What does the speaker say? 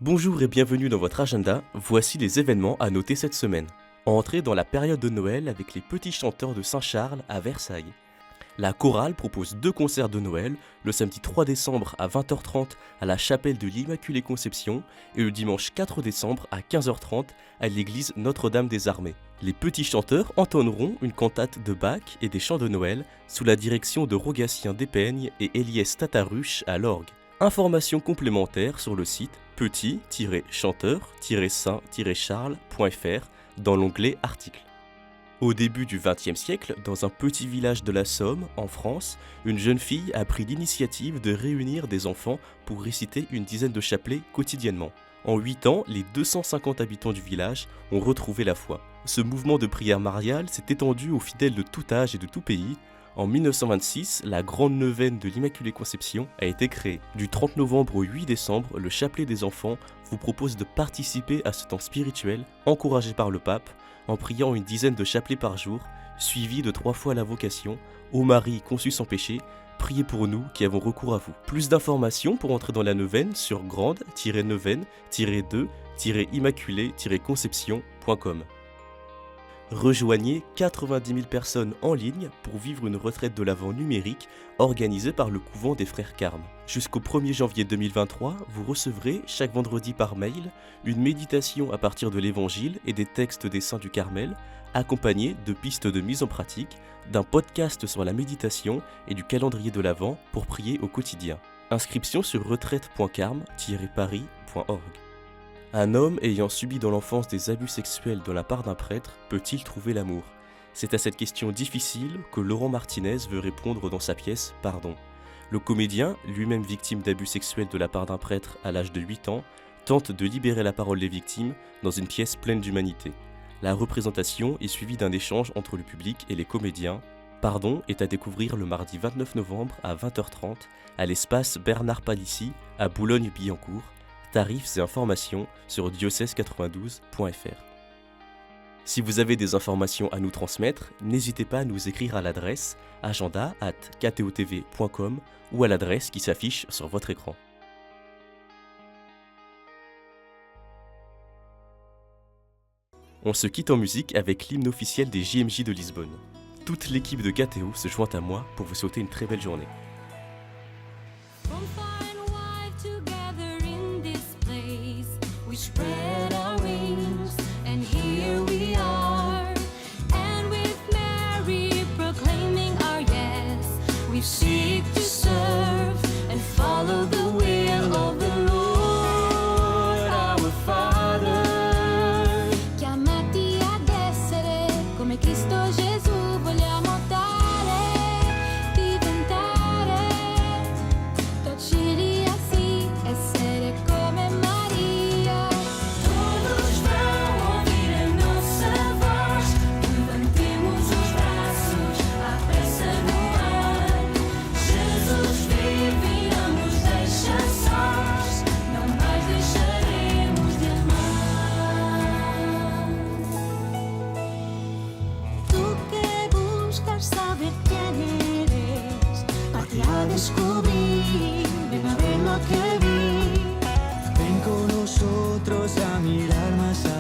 Bonjour et bienvenue dans votre agenda, voici les événements à noter cette semaine. Entrée dans la période de Noël avec les petits chanteurs de Saint-Charles à Versailles. La chorale propose 2 concerts de Noël, le samedi 3 décembre à 20h30 à la chapelle de l'Immaculée Conception et le dimanche 4 décembre à 15h30 à l'église Notre-Dame des Armées. Les petits chanteurs entonneront une cantate de Bach et des chants de Noël sous la direction de Rogatien Despeignes et Éliès Tataruche à l'orgue. Informations complémentaires sur le site petit-chanteur-saint-charles.fr dans l'onglet Articles. Au début du XXe siècle, dans un petit village de la Somme, en France, une jeune fille a pris l'initiative de réunir des enfants pour réciter une dizaine de chapelets quotidiennement. En 8 ans, les 250 habitants du village ont retrouvé la foi. Ce mouvement de prière mariale s'est étendu aux fidèles de tout âge et de tout pays. En 1926, la Grande Neuvaine de l'Immaculée Conception a été créée. Du 30 novembre au 8 décembre, le chapelet des enfants vous propose de participer à ce temps spirituel, encouragé par le pape, en priant une dizaine de chapelets par jour, suivi de 3 fois l'invocation « Ô Marie conçue sans péché, priez pour nous qui avons recours à vous ». Plus d'informations pour entrer dans la neuvaine sur grande-neuvaine-2-immaculée-conception.com. Rejoignez 90 000 personnes en ligne pour vivre une retraite de l'Avent numérique organisée par le couvent des Frères Carmes. Jusqu'au 1er janvier 2023, vous recevrez chaque vendredi par mail une méditation à partir de l'Évangile et des textes des Saints du Carmel, accompagnée de pistes de mise en pratique, d'un podcast sur la méditation et du calendrier de l'Avent pour prier au quotidien. Inscription sur retraite.carme-paris.org. Un homme ayant subi dans l'enfance des abus sexuels de la part d'un prêtre peut-il trouver l'amour ? C'est à cette question difficile que Laurent Martinez veut répondre dans sa pièce « Pardon ». Le comédien, lui-même victime d'abus sexuels de la part d'un prêtre à l'âge de 8 ans, tente de libérer la parole des victimes dans une pièce pleine d'humanité. La représentation est suivie d'un échange entre le public et les comédiens. Pardon est à découvrir le mardi 29 novembre à 20h30 à l'espace Bernard Palissy à Boulogne-Billancourt. Tarifs et informations sur diocèse92.fr. Si vous avez des informations à nous transmettre, n'hésitez pas à nous écrire à l'adresse agenda@ktotv.com ou à l'adresse qui s'affiche sur votre écran. On se quitte en musique avec l'hymne officiel des JMJ de Lisbonne. Toute l'équipe de KTO se joint à moi pour vous souhaiter une très belle journée. Spread our wings, and here we are, and with Mary proclaiming our yes, we seek to serve and follow the will of the Lord our Father. Chiamati ad essere come Cristo Gesù, vogliamo dare, diventare docili assim, essere come Maria. Todos vão ouvir a nossa voz, levantemos os braços à pressa no ar. Jesus vive e não nos deixa sós, não mais deixaremos de amar. Tu que buscas saber quién eres, parte a descubrir, ven a ver lo que vi. Ven con nosotros a mirar más allá.